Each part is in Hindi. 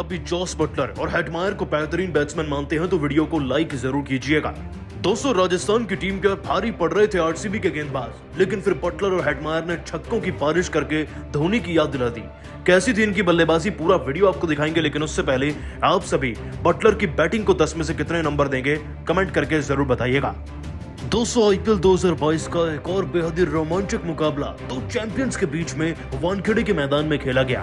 भी जॉस बटलर और हेटमायर को बेहतरीन बैट्समैन मानते हैं तो वीडियो को लाइक जरूर कीजिएगा। दोस्तों, राजस्थान की टीम के भारी पड़ रहे थे आरसीबी के गेंदबाज, लेकिन फिर बटलर और हेटमायर ने छक्कों की बारिश करके धोनी की याद दिला दी। कैसी थी इनकी बल्लेबाजी, पूरा वीडियो आपको दिखाएंगे, लेकिन उससे पहले आप सभी बटलर की बैटिंग को 10 में से कितने नंबर देंगे कमेंट करके जरूर बताइएगा। दोस्तों, आईपीएल 2022 का एक और बेहद ही रोमांचक मुकाबला दो चैंपियंस के बीच में वानखेड़े के मैदान में खेला गया।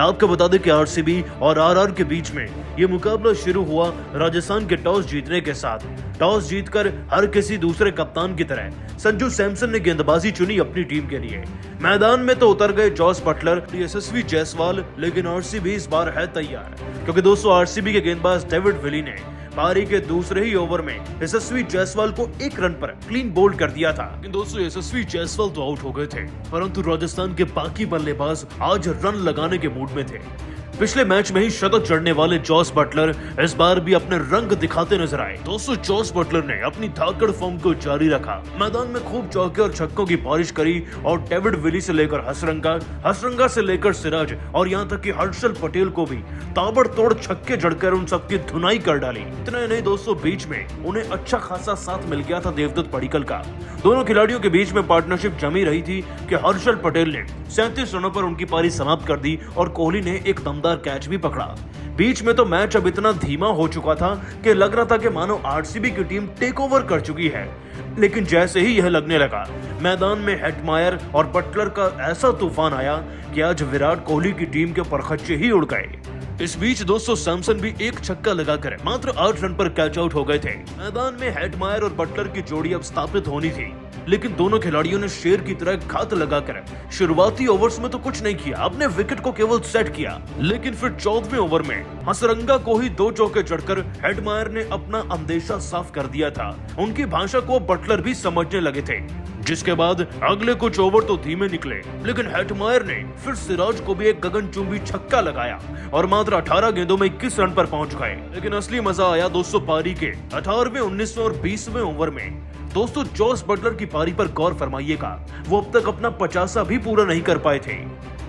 आपको बता दें कि आरसीबी और आरआर के बीच में ये मुकाबला शुरू हुआ राजस्थान के टॉस जीतने के साथ। टॉस जीतकर हर किसी दूसरे कप्तान की तरह संजू सैमसन ने गेंदबाजी चुनी अपनी टीम के लिए। मैदान में तो उतर गए जॉस बटलर, यशस्वी जायसवाल, लेकिन आरसीबी इस बार है तैयार, क्योंकि दोस्तों आरसीबी के गेंदबाज डेविड विली ने पारी के दूसरे ही ओवर में यशस्वी जायसवाल को 1 रन पर क्लीन बोल्ड कर दिया था। लेकिन दोस्तों यशस्वी जायसवाल तो आउट हो गए थे, परंतु राजस्थान के बाकी बल्लेबाज आज रन लगाने के मूड में थे। पिछले मैच में ही शतक जड़ने वाले जॉस बटलर इस बार भी अपने रंग दिखाते नजर आए। दोस्तों, जॉस बटलर ने अपनी धाकड़ फॉर्म को जारी रखा, मैदान में खूब चौके और छक्कों की बारिश करी और डेविड विली से लेकर हसरंगा से लेकर सिराज और यहाँ तक कि हर्षल पटेल को भी ताबड़तोड़ छक्के जड़कर उन सबकी धुनाई कर डाली। इतना नहीं दोस्तों, बीच में उन्हें अच्छा खासा साथ मिल गया था देवदत्त पडिक्कल का। दोनों खिलाड़ियों के बीच में पार्टनरशिप जमी रही थी कि हर्षल पटेल ने 37 रनों पर उनकी पारी समाप्त कर दी और कोहली ने एक दमदार कैच भी पकड़ा। बीच में तो मैच अब इतना धीमा हो चुका था कि लग रहा था कि मानो आरसीबी की टीम टेक ओवर कर चुकी है, लेकिन जैसे ही यह लगने लगा, मैदान में हेटमायर और बटलर का ऐसा तूफान आया कि आज विराट कोहली की टीम के परखच्चे ही उड़ गए। इस बीच दोस्तों सैमसन भी एक छक्का लगाकर मात्र 8 रन पर कैच आउट हो गए थे। मैदान में हेटमायर और बटलर की जोड़ी अब स्थापित होनी थी, लेकिन दोनों खिलाड़ियों ने शेर की तरह घात लगाकर शुरुआती ओवर्स में तो कुछ नहीं किया, अपने विकेट को केवल सेट किया। लेकिन फिर 14वें ओवर में हसरंगा को ही 2 चौके जड़कर हेटमायर ने अपना अंदेशा साफ कर दिया था। उनकी भाषा को बटलर भी समझने लगे थे, जिसके बाद अगले कुछ ओवर तो धीमे निकले, लेकिन हेटमायर ने फिर सिराज को भी एक गगनचुंबी छक्का लगाया और मात्र 18 गेंदों में 21 रन पर पहुंच गए। लेकिन असली मजा आया दोस्तों पारी के 18वें, 19वें और 20वें ओवर में। दोस्तों, जॉस बटलर की पारी पर गौर फरमाइएगा, वो अब तक अपना 50 भी पूरा नहीं कर पाए थे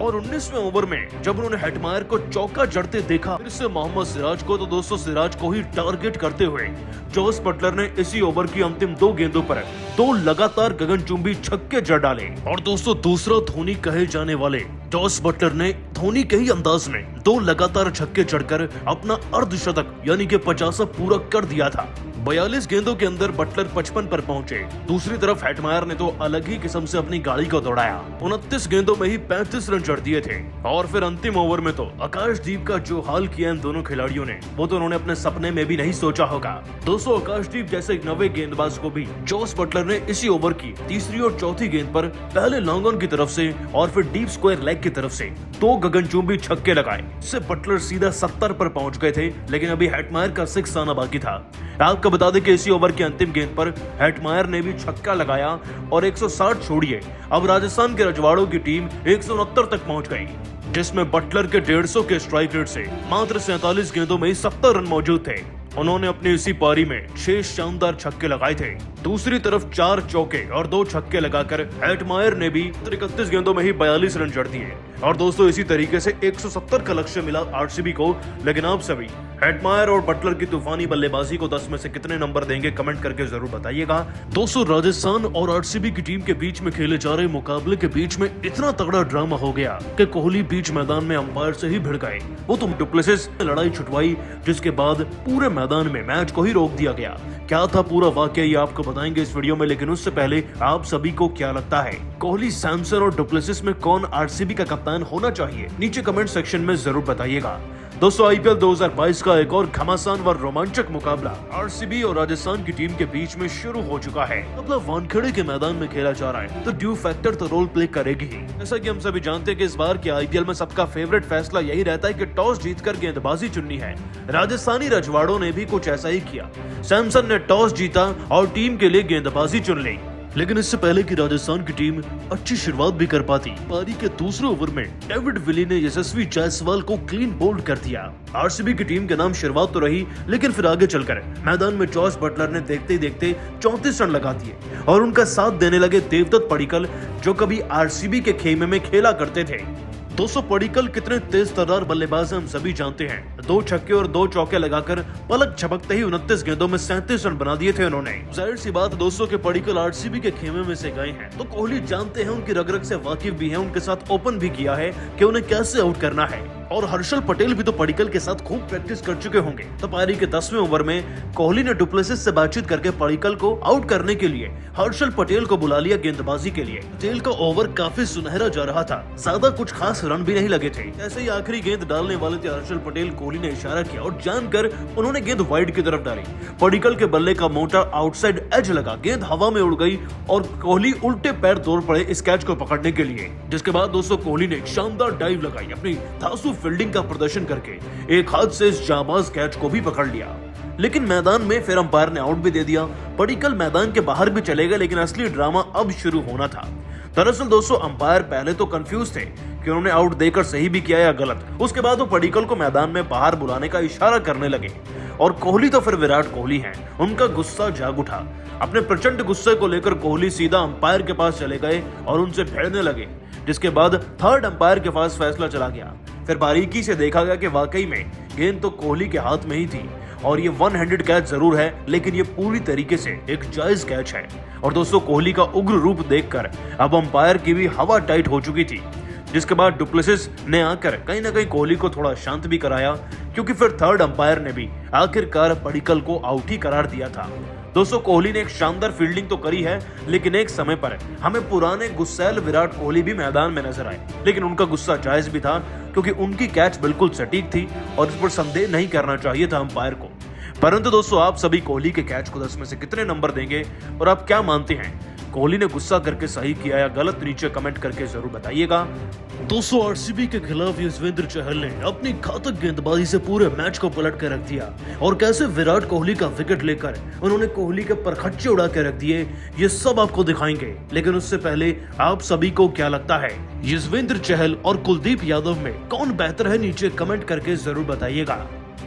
और 19वें ओवर में जब उन्होंने हेटमायर को चौका जड़ते देखा फिर से मोहम्मद सिराज को, तो दोस्तों सिराज को ही टारगेट करते हुए जॉस बटलर ने इसी ओवर की अंतिम 2 गेंदों पर 2 लगातार गगनचुंबी छक्के जड़ डाले। और दोस्तों दूसरा धोनी कहे जाने वाले जॉस बटलर ने धोनी के ही अंदाज में 2 लगातार छक्के जड़कर अपना अर्धशतक यानी कि 50 पूरा कर दिया था। 42 गेंदों के अंदर बटलर 55 पर पहुंचे। दूसरी तरफ हेटमायर ने तो अलग ही किस्म से अपनी गाड़ी को दौड़ाया, 29 गेंदों में ही 35 रन जड़ दिए थे। और फिर अंतिम ओवर में तो आकाशदीप का जो हाल किया इन दोनों खिलाड़ियों ने, वो तो उन्होंने अपने सपने में भी नहीं सोचा होगा। दोस्तों, आकाशदीप जैसे एक नवे गेंदबाज को भी जॉस बटलर ने इसी ओवर की तीसरी और चौथी गेंद पर पहले लॉन्ग ऑन की तरफ से और फिर डीप स्क्वायर लेग की तरफ से 2 गगनचुंबी छक्के लगाए। इससे बटलर सीधा 70 पर पहुंच गए थे, लेकिन अभी हेटमायर का 6 आना बाकी था। आपको बता दें कि इसी ओवर की अंतिम गेंद पर हेटमायर ने भी छक्का लगाया और 160 छोड़िए, अब राजस्थान के रजवाड़ों की टीम 169 तक पहुंच गई, जिसमें बटलर के 150 के स्ट्राइक रेट से मात्र 47 गेंदों में ही 70 रन मौजूद थे। उन्होंने अपनी इसी पारी में 6 शानदार छक्के लगाए थे। दूसरी तरफ 4 चौके और 2 छक्के लगाकर हेटमायर ने भी 31 गेंदों में ही 42 रन जड़ दिए। और दोस्तों इसी तरीके से 170 का लक्ष्य मिला आरसीबी को। लेकिन आप सभी हेटमायर और बटलर की तूफानी बल्लेबाजी को 10 में से कितने नंबर देंगे कमेंट करके जरूर बताइएगा। दोस्तों, राजस्थान और आरसीबी की टीम के बीच में खेले जा रहे मुकाबले के बीच में इतना तगड़ा ड्रामा हो गया कि कोहली बीच मैदान में अंपायर से ही भिड़ गए। वो तो डुप्लेसिस ने लड़ाई छुटवाई, जिसके बाद पूरे मैदान में मैच को ही रोक दिया गया। क्या था पूरा वाकया ये आपको बताएंगे इस वीडियो में, लेकिन उससे पहले आप सभी को क्या लगता है, कोहली, सैमसन और डुप्लेसिस में कौन आरसीबी का कप्तान होना चाहिए, नीचे कमेंट सेक्शन में जरूर बताइएगा। दोस्तों, आईपीएल 2022 का एक और घमासान व रोमांचक मुकाबला आरसीबी और राजस्थान की टीम के बीच में शुरू हो चुका है। मतलब वानखेड़े के मैदान में खेला जा रहा है, तो ड्यू फैक्टर तो रोल प्ले करेगी ही। जैसा कि हम सभी जानते हैं कि इस बार के आईपीएल में सबका फेवरेट फैसला यही रहता है कि टॉस जीतकर गेंदबाजी चुननी है। राजस्थानी रजवाड़ों ने भी कुछ ऐसा ही किया। सैमसन ने टॉस जीता और टीम के लिए गेंदबाजी चुन ली। लेकिन इससे पहले कि राजस्थान की टीम अच्छी शुरुआत भी कर पाती, पारी के दूसरे ओवर में डेविड विली ने यशस्वी जायसवाल को क्लीन बोल्ड कर दिया। आरसीबी की टीम के नाम शुरुआत तो रही, लेकिन फिर आगे चलकर मैदान में जॉस बटलर ने देखते ही देखते 34 रन लगा दिए और उनका साथ देने लगे देवदत्त पडिक्कल, जो कभी आरसीबी के खेमे में खेला करते थे। दोस्तों पडिक्कल कितने तेज तर्रार बल्लेबाज हैं हम सभी जानते हैं। 2 छक्के और 2 चौके लगाकर पलक झपकते ही 29 गेंदों में 37 रन बना दिए थे उन्होंने। जाहिर सी बात दोस्तों के पडिक्कल आरसीबी के खेमे में से गए हैं तो कोहली जानते हैं, उनकी रग रग से वाकिफ भी है, उनके साथ ओपन भी किया है कि उन्हें कैसे आउट करना है। और हर्षल पटेल भी तो पडिक्कल के साथ खूब प्रैक्टिस कर चुके होंगे। तो पारी के 10वें ओवर में कोहली ने डुप्लेसिस से बातचीत करके पडिक्कल को आउट करने के लिए हर्षल पटेल को बुला लिया गेंदबाजी के लिए। पटेल का ओवर काफी सुनहरा जा रहा था, ज्यादा कुछ खास रन भी नहीं लगे थे। ऐसे ही आखिरी गेंद डालने वाले थे हर्षल पटेल। कोहली ने इशारा किया और जानकर उन्होंने गेंद वाइड की तरफ डाली। पडिक्कल के बल्ले का मोटा आउटसाइड एज लगा, गेंद हवा में उड़ गई और कोहली उल्टे पैर दौड़ पड़े इस कैच को पकड़ने के लिए। जिसके बाद दोस्तों कोहली ने एक शानदार डाइव लगाई, अपनी धांसू फील्डिंग का प्रदर्शन करके एक हाथ से इस जाबाज कैच को भी पकड़ लिया। लेकिन मैदान में फिर अंपायर ने आउट भी दे दिया। पडिक्कल मैदान के बाहर भी चले गए, लेकिन असली ड्रामा अब शुरू होना था। दरअसल दोस्तों अंपायर पहले तो कंफ्यूज थे कि उन्होंने आउट देकर सही भी किया या गलत। उसके बाद वो पडिक्कल को मैदान में बाहर बुलाने का इशारा करने लगे और कोहली तो फिर विराट कोहली हैं, उनका गुस्सा जाग उठा। अपने प्रचंड गुस्से को लेकर कोहली सीधा अंपायर के पास चले गए और उनसे भिड़ने लगे, जिसके बाद थर्ड अंपायर के पास फैसला चला गया। फिर बारीकी से देखा गया कि वाकई में गेंद तो कोहली के हाथ में ही थी और ये वन हैंडेड कैच जरूर है, लेकिन ये पूरी तरीके से एक जायज कैच है। और दोस्तों कोहली का उग्र रूप देखकर अब अंपायर की भी हवा टाइट हो चुकी थी, जिसके बाद डुप्लेसिस ने आकर कहीं ना कहीं कोहली को थोड़ा शांत भी कराया, क्योंकि फिर थर्ड अंपायर ने भी आखिरकार पडिक्कल को आउट ही करार दिया था। दोस्तों कोहली ने एक शानदार फील्डिंग तो करी है, लेकिन एक समय पर हमें पुराने गुस्सैल विराट कोहली भी मैदान में नजर आए। लेकिन उनका गुस्सा जायज भी था, क्योंकि उनकी कैच बिल्कुल सटीक थी और इस पर संदेह नहीं करना चाहिए था अंपायर को। परंतु दोस्तों आप सभी कोहली के कैच को 10 में से कितने नंबर देंगे और आप क्या मानते हैं, कोहली ने गुस्सा करके सही किया या गलत? नीचे कमेंट करके जरूर बताइएगा। दोस्तों आरसीबी के खिलाफ युजवेंद्र चहल ने अपनी घातक गेंदबाजी से पूरे मैच को पलट कर रख दिया और कैसे विराट कोहली का विकेट लेकर उन्होंने कोहली के परखच्चे उड़ा के रख दिए, ये सब आपको दिखाएंगे। लेकिन उससे पहले आप सभी को क्या लगता है, युजवेंद्र चहल और कुलदीप यादव में कौन बेहतर है? नीचे कमेंट करके जरूर बताइएगा।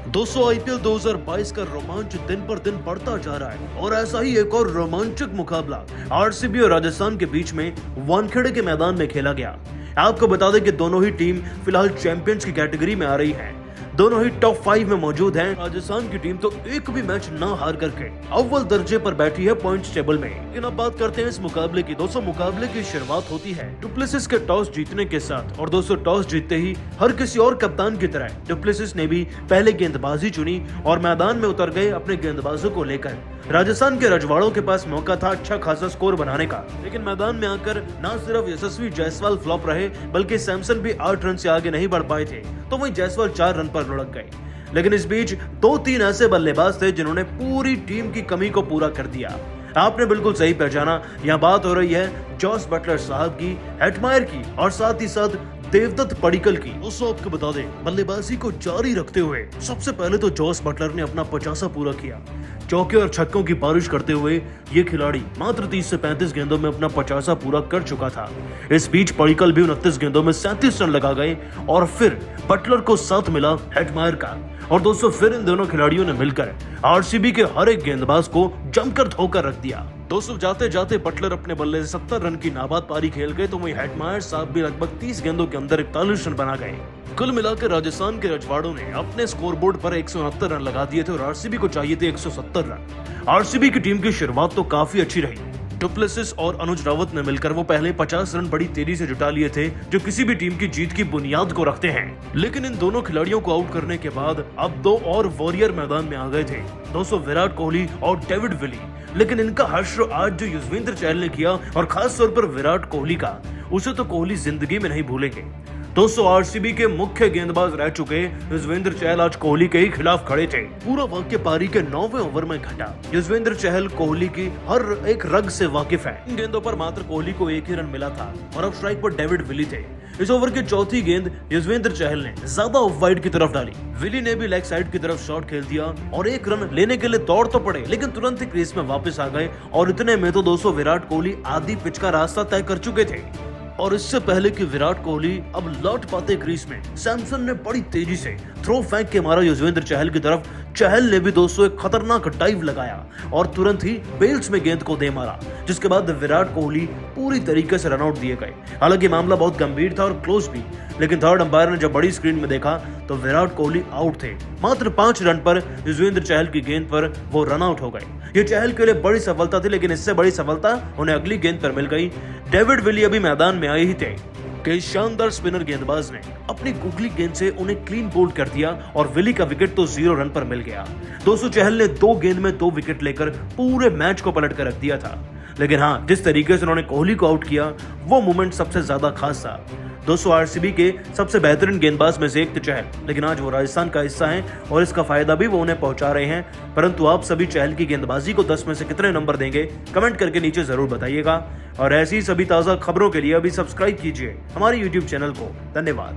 दोस्तों आईपीएल 2022 का रोमांच दिन पर दिन बढ़ता जा रहा है और ऐसा ही एक और रोमांचक मुकाबला आरसीबी और राजस्थान के बीच में वानखेड़े के मैदान में खेला गया। आपको बता दें कि दोनों ही टीम फिलहाल चैंपियंस की कैटेगरी में आ रही है, दोनों ही टॉप 5 में मौजूद हैं। राजस्थान की टीम तो एक भी मैच ना हार करके अव्वल दर्जे पर बैठी है पॉइंट्स टेबल में। लेकिन अब बात करते हैं इस मुकाबले की। दोस्तों मुकाबले की शुरुआत होती है डुप्लेसिस के टॉस जीतने के साथ और दोस्तों टॉस जीतते ही हर किसी और कप्तान की तरह डुप्लेसिस ने भी पहले गेंदबाजी चुनी और मैदान में उतर गए अपने गेंदबाजों को लेकर। राजस्थान के रजवाड़ों के पास मौका था अच्छा खासा स्कोर बनाने का, लेकिन मैदान में आकर न सिर्फ यशस्वी जायसवाल फ्लॉप रहे, बल्कि सैमसन भी 8 रन से आगे नहीं बढ़ पाए थे, तो वहीं जायसवाल 4 रन पर लुढ़क गए। लेकिन इस बीच 2-3 ऐसे बल्लेबाज थे जिन्होंने पूरी टीम की कमी को पूरा कर दिया। आपने बिल्कुल सही पहचाना, यहाँ बात हो रही है जॉस बटलर साहब की, हेटमायर की और साथ ही साथ देवदत्त पडिक्कल की। दोस्तों आपको बता दें बल्लेबाजी को जारी रखते हुए सबसे पहले तो जॉस बटलर ने अपना 50 पूरा किया। चौके और छक्कों की बारिश करते हुए ये खिलाड़ी मात्र 30 से 35 गेंदों में अपना 50 पूरा कर चुका था। इस बीच पडिक्कल भी 29 गेंदों में 37 रन लगा गए और फिर बटलर को साथ मिला हेटमायर का। और दोस्तों फिर इन दोनों खिलाड़ियों ने मिलकर आरसीबी के हर एक गेंदबाज को जमकर धोकर रख दिया। दोस्तों जाते जाते बटलर अपने बल्ले से 70 रन की नाबाद पारी खेल गए, तो वहीं हेटमायर साहब भी लगभग 30 गेंदों के अंदर 41 रन बना गए। कुल मिलाकर राजस्थान के रजवाड़ों ने अपने स्कोरबोर्ड पर 169 रन लगा दिए थे और आरसीबी को चाहिए थे 170 रन। आरसीबी की टीम की शुरुआत तो काफी अच्छी रही। डुप्लेसिस और अनुज रावत ने मिलकर वो पहले 50 रन बड़ी तेजी से जुटा लिए थे, जो किसी भी टीम की जीत की बुनियाद को रखते हैं। लेकिन इन दोनों खिलाड़ियों को आउट करने के बाद अब 2 और वॉरियर मैदान में आ गए थे, दोस्तों विराट कोहली और डेविड विली। लेकिन इनका हश्र आज जो युजवेंद्र चहल ने किया और खास तौर पर विराट कोहली का, उसे तो कोहली जिंदगी में नहीं भूलेंगे। दोस्तों आरसीबी के मुख्य गेंदबाज रह चुके युजवेंद्र चहल आज कोहली के ही खिलाफ खड़े थे। पूरा वाक्य पारी के 9वें ओवर में घटा। युजवेंद्र चहल कोहली की हर एक रग से वाकिफ है। इन गेंदों पर मात्र कोहली को 1 ही रन मिला था और अब स्ट्राइक पर डेविड विली थे। इस ओवर की चौथी गेंद युजवेंद्र चहल ने ज्यादा ऑफ वाइड की तरफ डाली। विली ने भी लेग साइड की तरफ शॉट खेल दिया और 1 रन लेने के लिए दौड़ तो पड़े, लेकिन तुरंत ही क्रीज में वापस आ गए। और इतने में तो दोस्तों विराट कोहली आधी पिच का रास्ता तय कर चुके थे। और इससे पहले कि विराट कोहली अब लौट पाते क्रीज में, सैमसन ने बड़ी तेजी से थ्रो फेंक के मारा युजवेंद्र चहल की तरफ, चहल ने भी दोस्तों एक खतरनाक डाइव लगाया और तुरंत ही बेल्स में गेंद को दे मारा, जिसके बाद विराट कोहली पूरी तरीके से रनआउट दिए गए। हालांकि मामला बहुत गंभीर था और क्लोज भी, लेकिन थर्ड अंपायर ने जब बड़ी स्क्रीन में देखा तो विराट कोहली आउट थे। मात्र 5 रन पर युजवेंद्र चहल की गेंद पर वो रन आउट हो गए। ये चहल के लिए बड़ी सफलता थी, लेकिन इससे बड़ी सफलता उन्हें अगली गेंद पर मिल गई। डेविड विली अभी मैदान में आए ही थे कि शानदार स्पिनर गेंदबाज ने अपनी गुगली गेंद से उन्हें क्लीन बोल्ड कर दिया और विली का विकेट तो 0 रन पर मिल गया। दोस्तों चहल ने 2 गेंद में 2 विकेट लेकर पूरे मैच को पलट कर रख दिया था। लेकिन हाँ, जिस तरीके से उन्होंने कोहली को आउट किया वो मोमेंट सबसे ज्यादा खास था। दोस्तों आरसीबी के सबसे बेहतरीन गेंदबाज में से एक थे चहल, लेकिन आज वो राजस्थान का हिस्सा हैं और इसका फायदा भी वो उन्हें पहुंचा रहे हैं। परंतु आप सभी चहल की गेंदबाजी को 10 में से कितने नंबर देंगे, कमेंट करके नीचे जरूर बताइएगा। और ऐसी सभी ताजा खबरों के लिए अभी सब्सक्राइब कीजिए हमारे YouTube चैनल को। धन्यवाद।